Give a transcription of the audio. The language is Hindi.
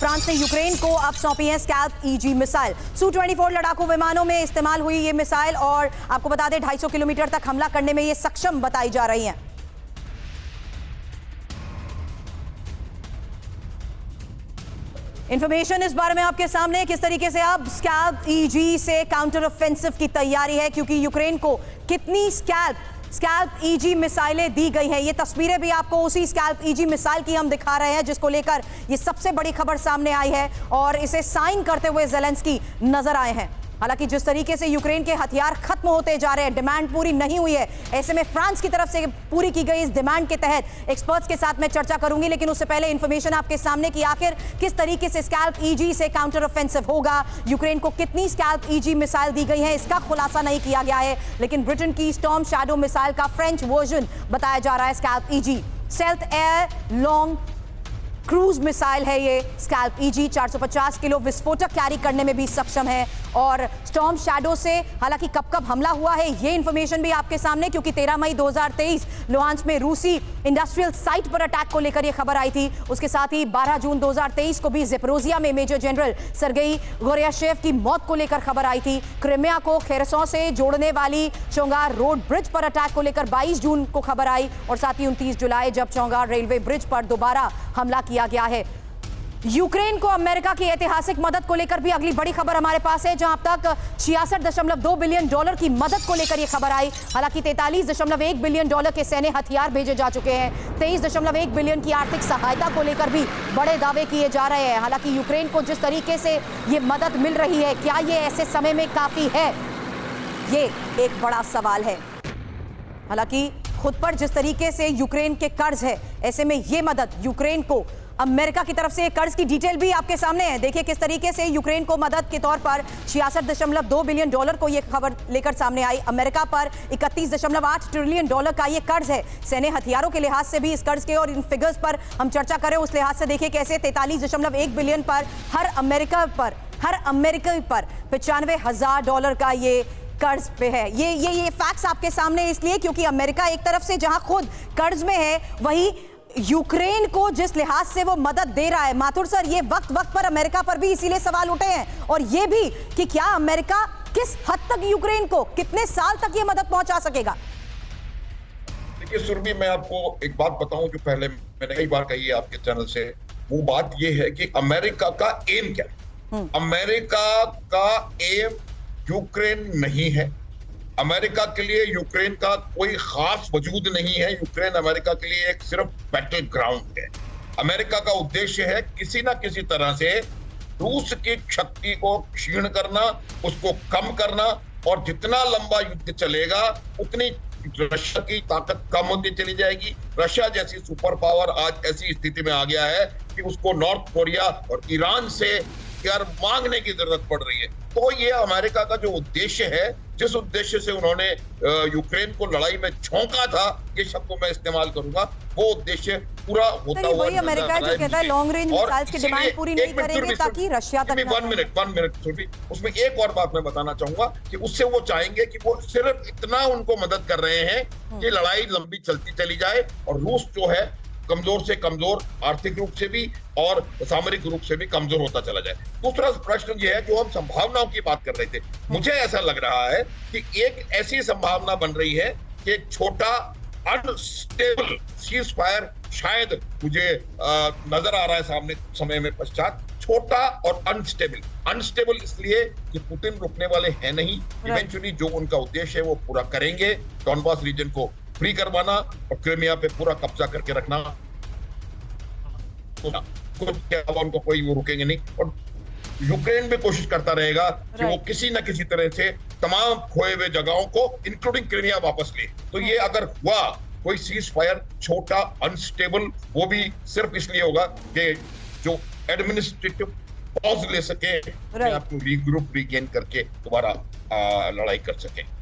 फ्रांस ने यूक्रेन को अब सौंपी है स्कैल्प ईजी मिसाइल। Su-24 लड़ाकू विमानों में इस्तेमाल हुई ये मिसाइल और आपको बता दें 250 किलोमीटर तक हमला करने में ये सक्षम बताई जा रही हैं। इंफॉर्मेशन इस बारे में आपके सामने किस तरीके से अब स्कैल्प ईजी से काउंटर ऑफेंसिव की तैयारी है, क्योंकि यूक्रेन को कितनी स्कैल्प ईजी मिसाइलें दी गई हैं। ये तस्वीरें भी आपको उसी स्कैल्प ईजी मिसाइल की हम दिखा रहे हैं, जिसको लेकर ये सबसे बड़ी खबर सामने आई है और इसे साइन करते हुए ज़ेलेंस्की नजर आए हैं। हालांकि जिस तरीके से यूक्रेन के हथियार खत्म होते जा रहे हैं, डिमांड पूरी नहीं हुई है, ऐसे में फ्रांस की तरफ से पूरी की गई इस डिमांड के तहत एक्सपर्ट्स के साथ मैं चर्चा करूंगी। लेकिन उससे पहले इंफॉर्मेशन आपके सामने कि आखिर किस तरीके से स्कैल्प ईजी से काउंटर ऑफेंसिव होगा, यूक्रेन को कितनी स्कैल्प ईजी मिसाइल दी गई है, इसका खुलासा नहीं किया गया है। लेकिन ब्रिटेन की स्टॉर्म शैडो मिसाइल का फ्रेंच वर्जन बताया जा रहा है scalp easy. Stealth air long cruise missile है ये स्कैल्प ईजी, 450 किलो विस्फोटक कैरी करने में भी सक्षम है। और स्टॉर्म शैडो से हालांकि कब हमला हुआ है ये इंफॉर्मेशन भी आपके सामने, क्योंकि 13 मई 2023 लुहांस्क में रूसी इंडस्ट्रियल साइट पर अटैक को लेकर ये खबर आई थी। उसके साथ ही 12 जून 2023 को भी ज़ेपोरिज़िया में मेजर जनरल सर्गेई गोरियाशेव की मौत को लेकर खबर आई थी। क्रिमिया को खेरसों से जोड़ने वाली चोंगार रोड ब्रिज पर अटैक को लेकर 22 जून को खबर आई और साथ ही 29 जुलाई जब चोंगार रेलवे ब्रिज पर दोबारा हमला किया गया है। यूक्रेन को अमेरिका की ऐतिहासिक मदद को लेकर भी अगली बड़ी खबर हमारे पास है, जहां अब तक $66.2 बिलियन की मदद को लेकर यह खबर आई। हालांकि $43.1 बिलियन के सैन्य हथियार भेजे जा चुके हैं। 23.1 बिलियन की आर्थिक सहायता को लेकर भी बड़े दावे किए जा रहे हैं। हालांकि यूक्रेन को जिस तरीके से ये मदद मिल रही है, क्या ये ऐसे समय में काफी है, ये एक बड़ा सवाल है। हालांकि खुद पर जिस तरीके से यूक्रेन के कर्ज है, ऐसे में ये मदद यूक्रेन को अमेरिका की तरफ से कर्ज की डिटेल भी आपके सामने है। देखिए किस तरीके से यूक्रेन को मदद के तौर पर $66.2 बिलियन को ये खबर लेकर सामने आई। अमेरिका पर $31.8 ट्रिलियन का ये कर्ज है। सैन्य हथियारों के लिहाज से भी इस कर्ज के और इन फिगर्स पर हम चर्चा करें उस लिहाज से देखिए कैसे 43.1 बिलियन पर हर अमेरिकी पर $95,000 का ये कर्ज पे है। ये फैक्ट्स आपके सामने इसलिए क्योंकि अमेरिका एक तरफ से जहां खुद कर्ज में है, वहीं यूक्रेन को जिस लिहाज से वो मदद दे रहा है। माथुर सर, ये वक्त पर अमेरिका पर भी इसीलिए सवाल उठे हैं और ये भी कि क्या अमेरिका किस हद तक यूक्रेन को कितने साल तक ये मदद पहुंचा सकेगा। देखिए सुरभि, मैं आपको एक बात बताऊं जो पहले मैंने कई बार कही है आपके चैनल से। वो बात ये है कि अमेरिका का एम क्या है। अमेरिका का एम यूक्रेन नहीं है। अमेरिका के लिए यूक्रेन का कोई खास वजूद नहीं है। यूक्रेन अमेरिका के लिए एक सिर्फ बैटल ग्राउंड है। अमेरिका का उद्देश्य है किसी ना किसी तरह से रूस की शक्ति को क्षीण करना, उसको कम करना, और जितना लंबा युद्ध चलेगा उतनी रशिया की ताकत कम होती चली जाएगी। रशिया जैसी सुपर पावर आज ऐसी स्थिति में आ गया है कि उसको नॉर्थ कोरिया और ईरान से यार मांगने की जरूरत पड़ रही है। तो ये अमेरिका का जो उद्देश्य है, जिस उद्देश्य से उन्होंने यूक्रेन को लड़ाई में झोंका था, ये शब्द मैं इस्तेमाल करूंगा, वो उद्देश्य पूरा होता हुआ वही अमेरिका है जो कहता है लॉन्ग रेंज मिसाइल्स की डिमांड पूरी नहीं करेंगे ताकि रशिया तक वन मिनट सुरभि, उसमें एक और बात मैं बताना चाहूंगा कि उससे वो चाहेंगे कि वो सिर्फ इतना उनको मदद कर रहे हैं कि लड़ाई लंबी चलती चली जाए और रूस जो है कमजोर से कमजोर, आर्थिक रूप से भी और सामरिक रूप से भी कमजोर होता चला जाए। दूसरा प्रश्न ये है, जो हम संभावनाओं की बात कर रहे थे, मुझे ऐसा लग रहा है कि एक ऐसी संभावना बन रही है कि एक छोटा अनस्टेबल सीज फायर शायद मुझे नजर आ रहा है सामने समय में पश्चात। छोटा और अनस्टेबल इसलिए कि पुतिन रुकने वाले हैं नहीं। इवेंचुअली जो उनका उद्देश्य है वो पूरा करेंगे। डॉनबास रीजन को फ्री करवाना और क्रिमिया पे पूरा कब्जा करके रखना, कुछ क्या उनको कोई वो रुकेंगे नहीं। और यूक्रेन भी कोशिश करता रहेगा कि वो किसी न किसी तरह से तमाम खोए हुए जगहों को इंक्लूडिंग क्रिमिया वापस ले। तो ये अगर हुआ कोई सीज फायर छोटा अनस्टेबल, वो भी सिर्फ इसलिए होगा कि जो एडमिनिस्ट्रेटिव पॉज ले सके, अपने आप को रीग्रुप रीगेन करके दोबारा लड़ाई कर सके।